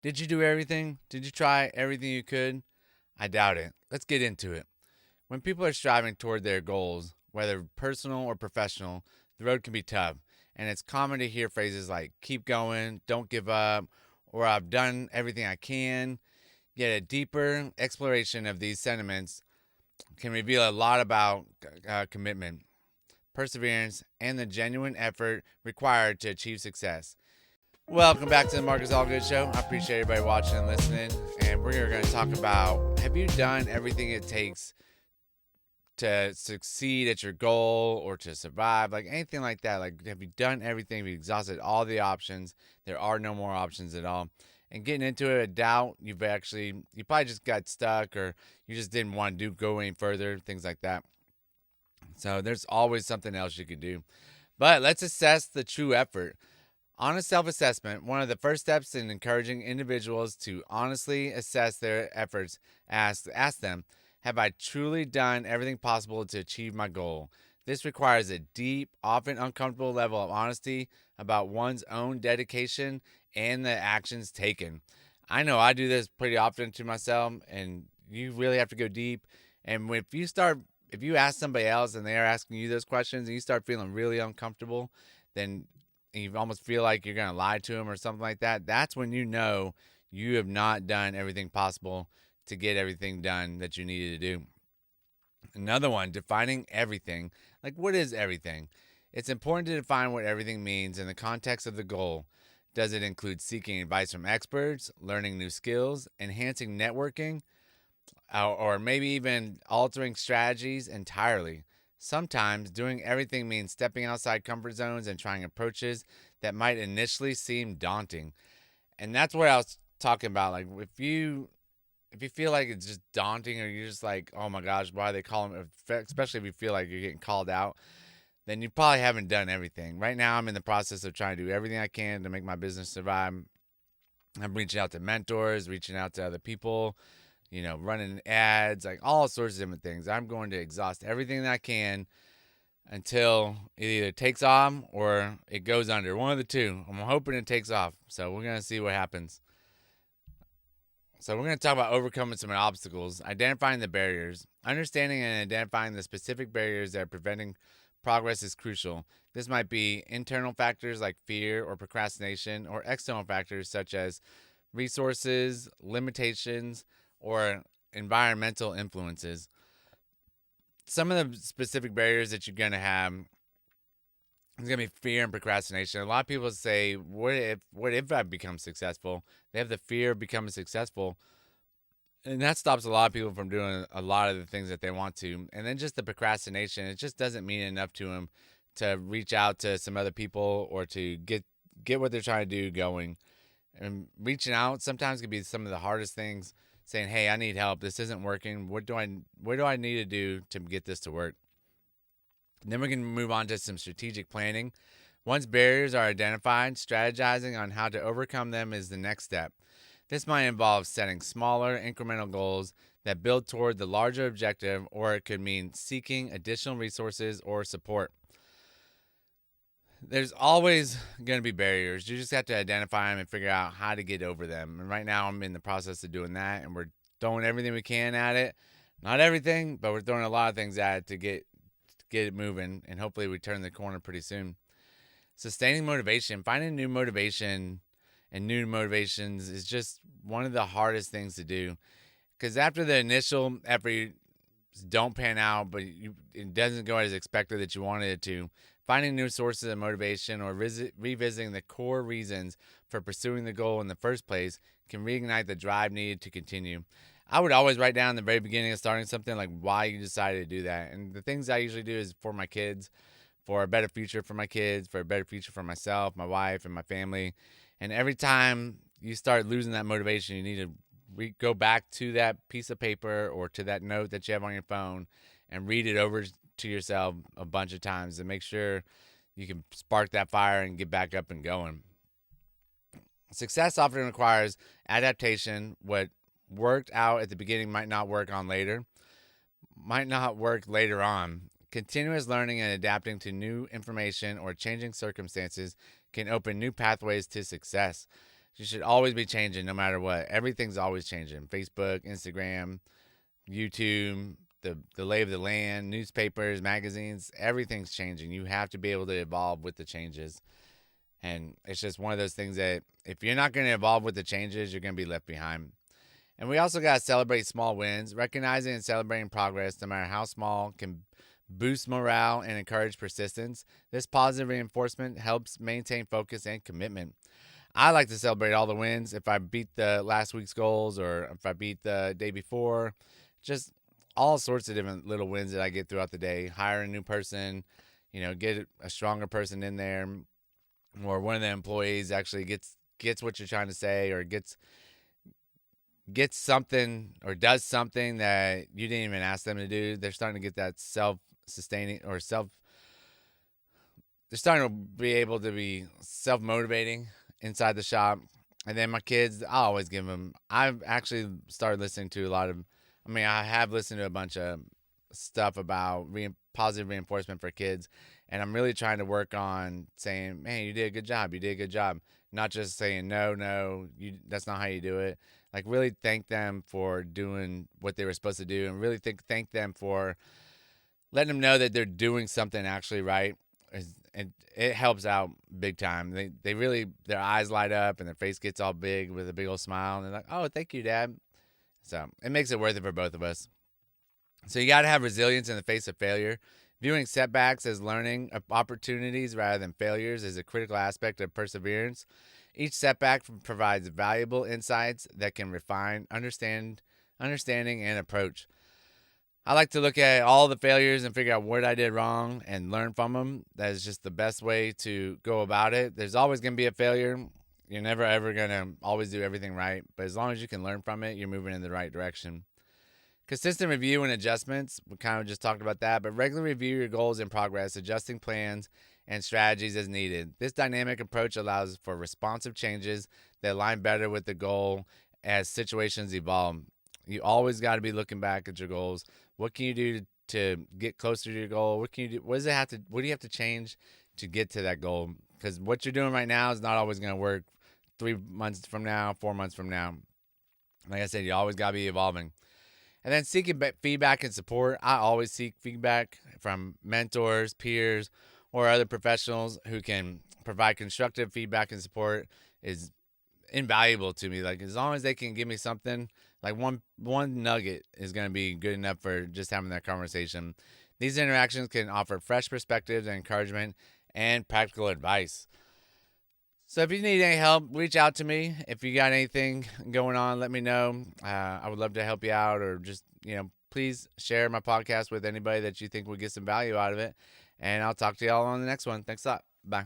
Did you do everything? Did you try everything you could? I doubt it. Let's get into it. When people are striving toward their goals, whether personal or professional, the road can be tough. And it's common to hear phrases like keep going, don't give up, or I've done everything I can. Yet a deeper exploration of these sentiments can reveal a lot about commitment, perseverance, and the genuine effort required to achieve success. Welcome back to the Marcus Allgood Show. I appreciate everybody watching and listening. And we're going to talk about, have you done everything it takes to succeed at your goal or to survive? Like anything like that. Like, have you done everything? Have you exhausted all the options? There are no more options at all. And getting into it, a doubt, you probably just got stuck, or you just didn't want to go any further, things like that. So there's always something else you could do. But let's assess the true effort. Honest self assessment, one of the first steps in encouraging individuals to honestly assess their efforts. Ask them, have I truly done everything possible to achieve my goal? This requires a deep, often uncomfortable level of honesty about one's own dedication and the actions taken. I know I do this pretty often to myself, and you really have to go deep. And if you ask somebody else and they're asking you those questions and you start feeling really uncomfortable, then you almost feel like you're going to lie to them or something like that, that's when you know you have not done everything possible to get everything done that you needed to do. Another one, defining everything. Like, what is everything? It's important to define what everything means in the context of the goal. Does it include seeking advice from experts, learning new skills, enhancing networking, or maybe even altering strategies entirely? Sometimes doing everything means stepping outside comfort zones and trying approaches that might initially seem daunting. And that's what I was talking about. Like, if you feel like it's just daunting, or you're just like, oh my gosh, why are they calling me? Especially if you feel like you're getting called out, then you probably haven't done everything. Right now, I'm in the process of trying to do everything I can to make my business survive. I'm reaching out to mentors, reaching out to other people, running ads, like all sorts of different things. I'm going to exhaust everything that I can until it either takes off or it goes under. One of the two. I'm hoping it takes off. So we're going to see what happens. So we're going to talk about overcoming some obstacles, identifying the barriers. Understanding and identifying the specific barriers that are preventing progress is crucial. This might be internal factors like fear or procrastination, or external factors such as resources, limitations, or environmental influences. Some of the specific barriers that you're going to have is going to be fear and procrastination. A lot of people say, what if I become successful? They have the fear of becoming successful, and that stops a lot of people from doing a lot of the things that they want to. And then just the procrastination, it just doesn't mean enough to them to reach out to some other people or to get what they're trying to do going. And reaching out sometimes can be some of the hardest things, saying, hey, I need help, this isn't working, what do I need to do to get this to work? And then we can move on to some strategic planning. Once barriers are identified, strategizing on how to overcome them is the next step. This might involve setting smaller, incremental goals that build toward the larger objective, or it could mean seeking additional resources or support. There's always going to be barriers. You just have to identify them and figure out how to get over them. And right now, I'm in the process of doing that, and we're throwing everything we can at it. Not everything, but we're throwing a lot of things at it to get it moving, and hopefully we turn the corner pretty soon. Sustaining motivation, finding new motivation and new motivations is just one of the hardest things to do, because after the initial effort don't pan out, but it doesn't go as expected that you wanted it to, finding new sources of motivation or revisiting the core reasons for pursuing the goal in the first place can reignite the drive needed to continue. I would always write down the very beginning of starting something, like why you decided to do that. And the things I usually do is for my kids, for a better future for my kids, for a better future for myself, my wife, and my family. And every time you start losing that motivation, you need to go back to that piece of paper or to that note that you have on your phone and read it over to yourself a bunch of times to make sure you can spark that fire and get back up and going. Success often requires adaptation. What worked out at the beginning might not work later on. Continuous learning and adapting to new information or changing circumstances can open new pathways to success. You should always be changing no matter what. Everything's always changing. Facebook, Instagram, YouTube, the lay of the land, newspapers, magazines, everything's changing. You have to be able to evolve with the changes. And it's just one of those things that if you're not going to evolve with the changes, you're going to be left behind. And we also got to celebrate small wins. Recognizing and celebrating progress, no matter how small, can boost morale and encourage persistence. This positive reinforcement helps maintain focus and commitment. I like to celebrate all the wins. If I beat the last week's goals or if I beat the day before, just all sorts of different little wins that I get throughout the day. Hire a new person, get a stronger person in there, or one of the employees actually gets what you're trying to say, or gets something or does something that you didn't even ask them to do. They're starting to get that self-sustaining or they're starting to be able to be self-motivating inside the shop. And then my kids, I always give them, I've actually started listening to I have listened to a bunch of stuff about positive reinforcement for kids. And I'm really trying to work on saying, man, you did a good job. You did a good job. Not just saying, no, that's not how you do it. Like, really thank them for doing what they were supposed to do, and really thank them for letting them know that they're doing something actually right. And it helps out big time. They really, their eyes light up and their face gets all big with a big old smile. And they're like, oh, thank you, Dad. So it makes it worth it for both of us. So you got to have resilience in the face of failure. Viewing setbacks as learning opportunities rather than failures is a critical aspect of perseverance. Each setback provides valuable insights that can refine understanding and approach. I like to look at all the failures and figure out what I did wrong and learn from them. That is just the best way to go about it. There's always going to be a failure. You're never, ever going to always do everything right. But as long as you can learn from it, you're moving in the right direction. Consistent review and adjustments. We kind of just talked about that. But regularly review your goals and progress, adjusting plans and strategies as needed. This dynamic approach allows for responsive changes that align better with the goal as situations evolve. You always got to be looking back at your goals. What can you do to get closer to your goal? What can you do? What do you have to change to get to that goal? Because what you're doing right now is not always going to work 3 months from now, 4 months from now. Like I said, you always got to be evolving. And then seeking feedback and support. I always seek feedback from mentors, peers, or other professionals who can provide constructive feedback and support is invaluable to me. Like, as long as they can give me something, like one nugget is going to be good enough for just having that conversation. These interactions can offer fresh perspectives and encouragement and practical advice. So if you need any help, reach out to me. If you got anything going on, let me know. I would love to help you out, or just, please share my podcast with anybody that you think would get some value out of it. And I'll talk to y'all on the next one. Thanks a lot. Bye.